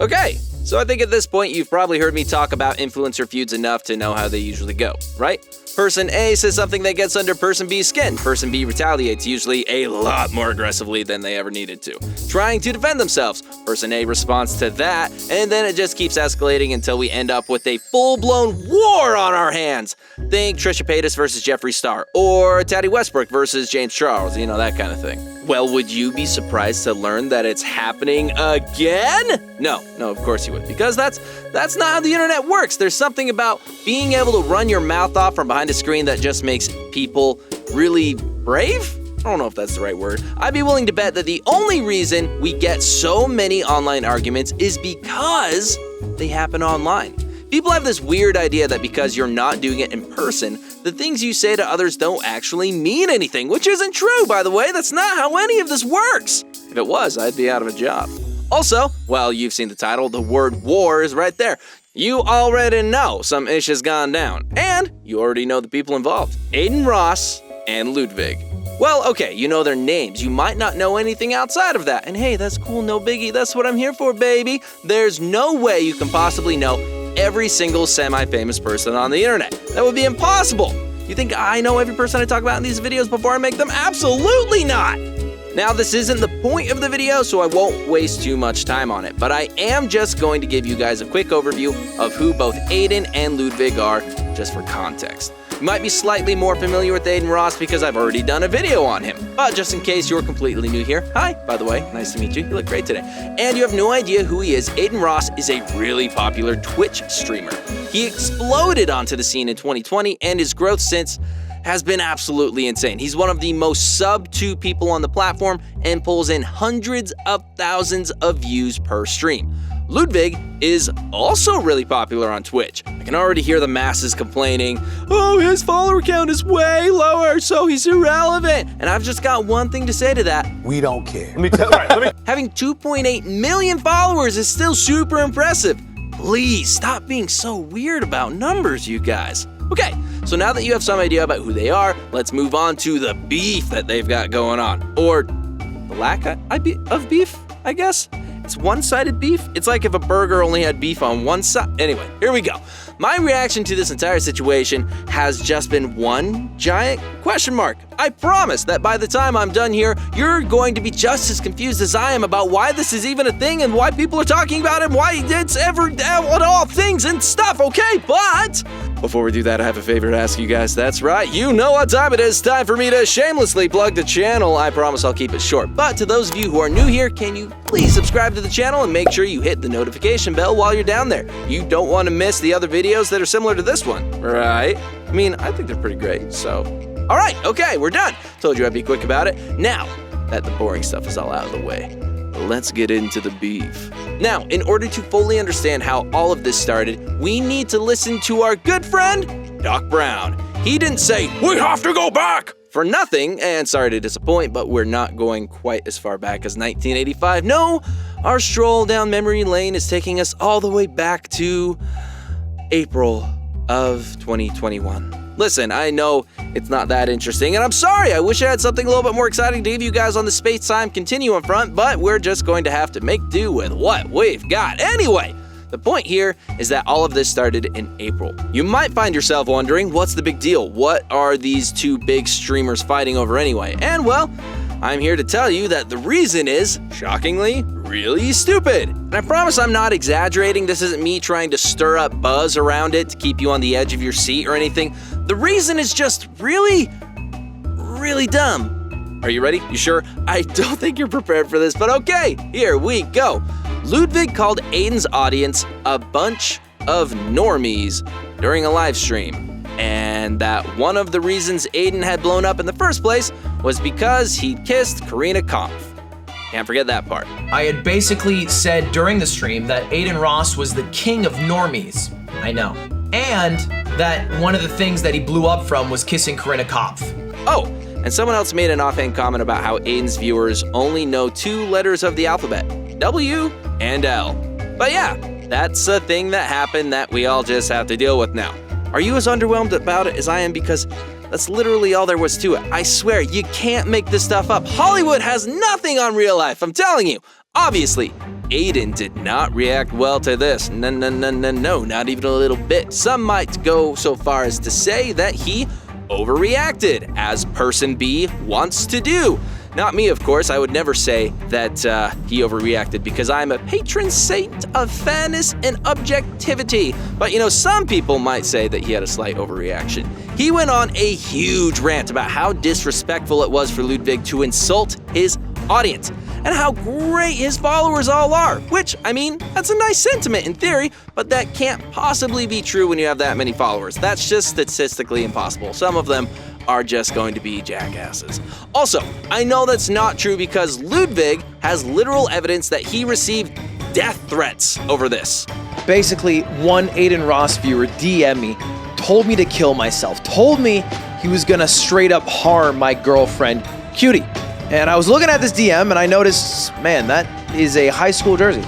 Okay, so I think at this point you've probably heard me talk about influencer feuds enough to know how they usually go, right? Person A says something that gets under Person B's skin. Person B retaliates, usually a lot more aggressively than they ever needed to, trying to defend themselves. Person A responds to that, and then it just keeps escalating until we end up with a full-blown war on our hands. Think Trisha Paytas versus Jeffree Star, or Teddy Westbrook versus James Charles, that kind of thing. Well, would you be surprised to learn that it's happening again? No, of course you would, because that's not how the internet works. There's something about being able to run your mouth off from behind a screen that just makes people really brave? I don't know if that's the right word. I'd be willing to bet that the only reason we get so many online arguments is because they happen online. People have this weird idea that because you're not doing it in person, the things you say to others don't actually mean anything, which isn't true, by the way. That's not how any of this works. If it was, I'd be out of a job. Also, well, you've seen the title, the word war is right there. You already know some ish has gone down, and you already know the people involved, Adinross and Ludwig. Well, okay, you know their names. You might not know anything outside of that, and hey, that's cool, no biggie. That's what I'm here for, baby. There's no way you can possibly know every single semi-famous person on the internet. That would be impossible. You think I know every person I talk about in these videos before I make them? Absolutely not! Now, this isn't the point of the video, so I won't waste too much time on it, but I am just going to give you guys a quick overview of who both Adin and Ludwig are, just for context. You might be slightly more familiar with Adinross because I've already done a video on him, but just in case you're completely new here, hi, by the way, nice to meet you, you look great today, and you have no idea who he is, Adinross is a really popular Twitch streamer. He exploded onto the scene in 2020, and his growth since has been absolutely insane. He's one of the most subbed to people on the platform and pulls in hundreds of thousands of views per stream. Ludwig is also really popular on Twitch. I can already hear the masses complaining, oh, his follower count is way lower, so he's irrelevant. And I've just got one thing to say to that. We don't care. Having 2.8 million followers is still super impressive. Please stop being so weird about numbers, you guys. Okay, so now that you have some idea about who they are, let's move on to the beef that they've got going on. Or the lack of beef, I guess? It's one-sided beef? It's like if a burger only had beef on one side. Anyway, here we go. My reaction to this entire situation has just been one giant question mark. I promise that by the time I'm done here, you're going to be just as confused as I am about why this is even a thing and why people are talking about it and why it's all things and stuff, okay? But before we do that, I have a favor to ask you guys. That's right, you know what time it is. Time for me to shamelessly plug the channel. I promise I'll keep it short. But to those of you who are new here, can you please subscribe to the channel and make sure you hit the notification bell while you're down there. You don't want to miss the other videos that are similar to this one, right? I mean, I think they're pretty great, so. All right, okay, we're done. Told you I'd be quick about it. Now that the boring stuff is all out of the way, let's get into the beef. Now, in order to fully understand how all of this started, we need to listen to our good friend, Doc Brown. He didn't say, we have to go back for nothing, and sorry to disappoint, but we're not going quite as far back as 1985. No, our stroll down memory lane is taking us all the way back to April of 2021. Listen, I know it's not that interesting, and I'm sorry, I wish I had something a little bit more exciting to give you guys on the space-time continuum front, but we're just going to have to make do with what we've got. Anyway, the point here is that all of this started in April. You might find yourself wondering, what's the big deal? What are these two big streamers fighting over anyway? And well, I'm here to tell you that the reason is, shockingly, really stupid. And I promise I'm not exaggerating. This isn't me trying to stir up buzz around it to keep you on the edge of your seat or anything. The reason is just really dumb. Are you ready? You sure? I don't think you're prepared for this, but okay, here we go. Ludwig called Adin's audience a bunch of normies during a live stream, and that one of the reasons Adin had blown up in the first place was because he kissed Karina Kampf. Can't forget that part. I had basically said during the stream that Adinross was the king of normies. I know. And that one of the things that he blew up from was kissing Karina Kampf. Oh, and someone else made an offhand comment about how Adin's viewers only know 2 letters of the alphabet, W and L. But yeah, that's a thing that happened that we all just have to deal with now. Are you as underwhelmed about it as I am? Because that's literally all there was to it. I swear, you can't make this stuff up. Hollywood has nothing on real life, I'm telling you. Obviously, Adin did not react well to this. No, not even a little bit. Some might go so far as to say that he overreacted, as person B wants to do. Not me, of course. I would never say that he overreacted because I'm a patron saint of fairness and objectivity. But some people might say that he had a slight overreaction. He went on a huge rant about how disrespectful it was for Ludwig to insult his audience and how great his followers all are, which, that's a nice sentiment in theory, but that can't possibly be true when you have that many followers. That's just statistically impossible. Some of them are just going to be jackasses. Also, I know that's not true because Ludwig has literal evidence that he received death threats over this. Basically, one adinross viewer DM'd me, told me to kill myself, told me he was gonna straight up harm my girlfriend, Cutie. And I was looking at this DM and I noticed, man, that is a high school jersey.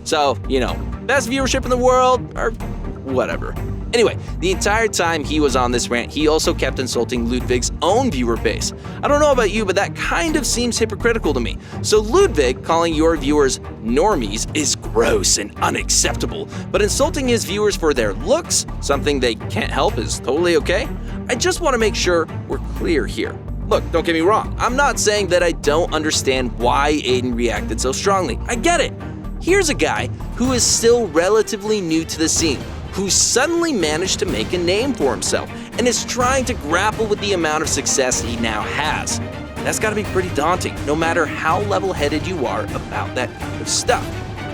So, best viewership in the world, or whatever. Anyway, the entire time he was on this rant, he also kept insulting Ludwig's own viewer base. I don't know about you, but that kind of seems hypocritical to me. So Ludwig calling your viewers normies is gross and unacceptable, but insulting his viewers for their looks, something they can't help, is totally okay? I just want to make sure we're clear here. Look, don't get me wrong. I'm not saying that I don't understand why Adin reacted so strongly. I get it. Here's a guy who is still relatively new to the scene, who suddenly managed to make a name for himself and is trying to grapple with the amount of success he now has. That's gotta be pretty daunting, no matter how level-headed you are about that kind of stuff.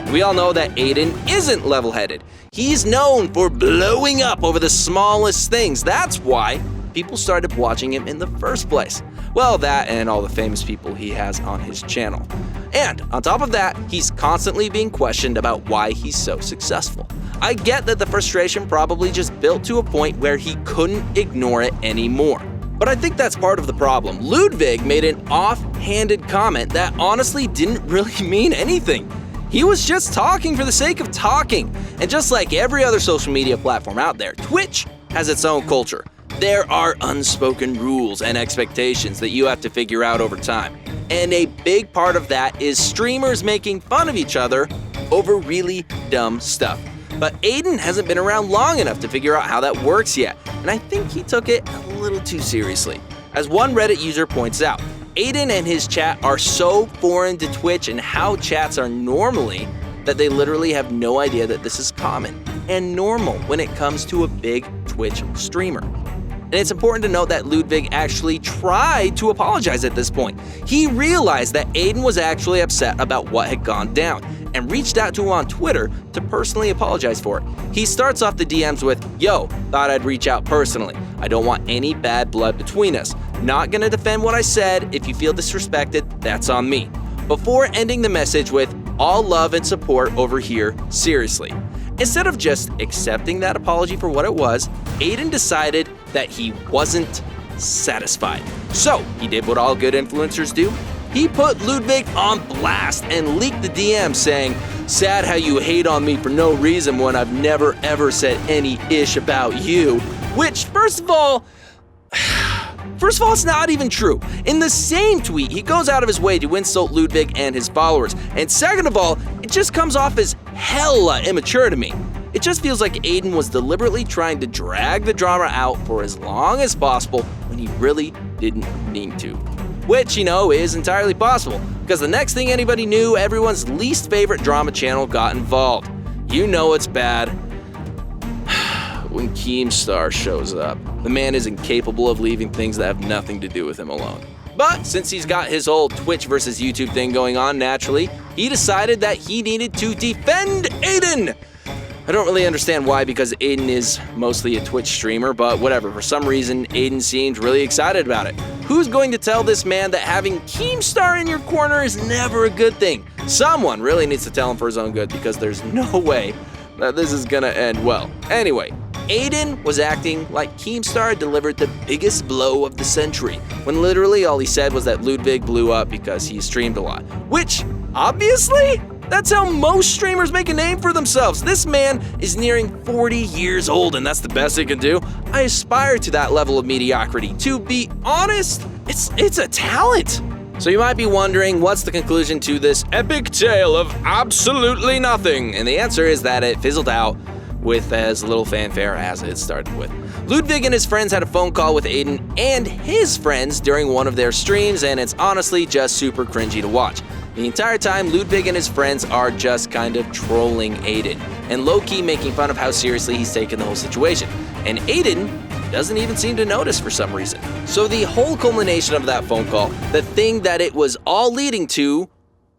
We all know that Adin isn't level-headed. He's known for blowing up over the smallest things. That's why people started watching him in the first place. Well, that and all the famous people he has on his channel. And on top of that, he's constantly being questioned about why he's so successful. I get that the frustration probably just built to a point where he couldn't ignore it anymore. But I think that's part of the problem. Ludwig made an off-handed comment that honestly didn't really mean anything. He was just talking for the sake of talking. And just like every other social media platform out there, Twitch has its own culture. There are unspoken rules and expectations that you have to figure out over time. And a big part of that is streamers making fun of each other over really dumb stuff. But Adin hasn't been around long enough to figure out how that works yet, and I think he took it a little too seriously. As one Reddit user points out, Adin and his chat are so foreign to Twitch and how chats are normally that they literally have no idea that this is common and normal when it comes to a big Twitch streamer. And it's important to note that Ludwig actually tried to apologize at this point. He realized that Adin was actually upset about what had gone down and reached out to him on Twitter to personally apologize for it. He starts off the DMs with, "Yo, thought I'd reach out personally. I don't want any bad blood between us. Not gonna defend what I said. If you feel disrespected, that's on me." Before ending the message with, "All love and support over here, seriously." Instead of just accepting that apology for what it was, Adin decided that he wasn't satisfied. So he did what all good influencers do. He put Ludwig on blast and leaked the DM saying, "Sad how you hate on me for no reason when I've never ever said any ish about you." Which, first of all, it's not even true. In the same tweet, he goes out of his way to insult Ludwig and his followers. And second of all, it just comes off as hella immature to me. It just feels like Adin was deliberately trying to drag the drama out for as long as possible when he really didn't need to. Which, is entirely possible, because the next thing anybody knew, everyone's least favorite drama channel got involved. It's bad when Keemstar shows up. The man is incapable of leaving things that have nothing to do with him alone. But since he's got his whole Twitch versus YouTube thing going on naturally, he decided that he needed to defend Adin. I don't really understand why, because Adin is mostly a Twitch streamer, but whatever. For some reason, Adin seemed really excited about it. Who's going to tell this man that having Keemstar in your corner is never a good thing? Someone really needs to tell him for his own good, because there's no way that this is gonna end well. Anyway, Adin was acting like Keemstar delivered the biggest blow of the century, when literally all he said was that Ludwig blew up because he streamed a lot. Which, obviously, that's how most streamers make a name for themselves. This man is nearing 40 years old, and that's the best he can do. I aspire to that level of mediocrity. To be honest, it's a talent. So you might be wondering, what's the conclusion to this epic tale of absolutely nothing? And the answer is that it fizzled out with as little fanfare as it started with. Ludwig and his friends had a phone call with Adin and his friends during one of their streams, and it's honestly just super cringy to watch. The entire time, Ludwig and his friends are just kind of trolling Adin and low-key making fun of how seriously he's taken the whole situation. And Adin doesn't even seem to notice for some reason. So the whole culmination of that phone call, the thing that it was all leading to,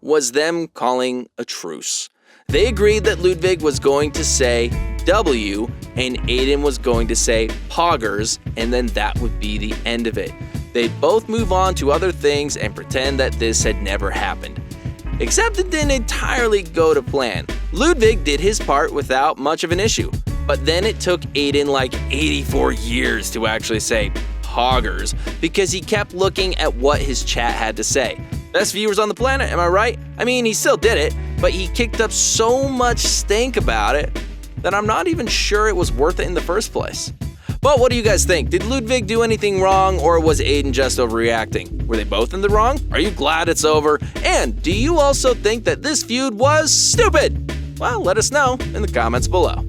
was them calling a truce. They agreed that Ludwig was going to say W and Adin was going to say poggers, and then that would be the end of it. They'd both move on to other things and pretend that this had never happened. Except it didn't entirely go to plan. Ludwig did his part without much of an issue, but then it took Adin like 84 years to actually say poggers because he kept looking at what his chat had to say. Best viewers on the planet, am I right? I mean, he still did it, but he kicked up so much stink about it that I'm not even sure it was worth it in the first place. But what do you guys think? Did Ludwig do anything wrong, or was Adin just overreacting? Were they both in the wrong? Are you glad it's over? And do you also think that this feud was stupid? Well, let us know in the comments below.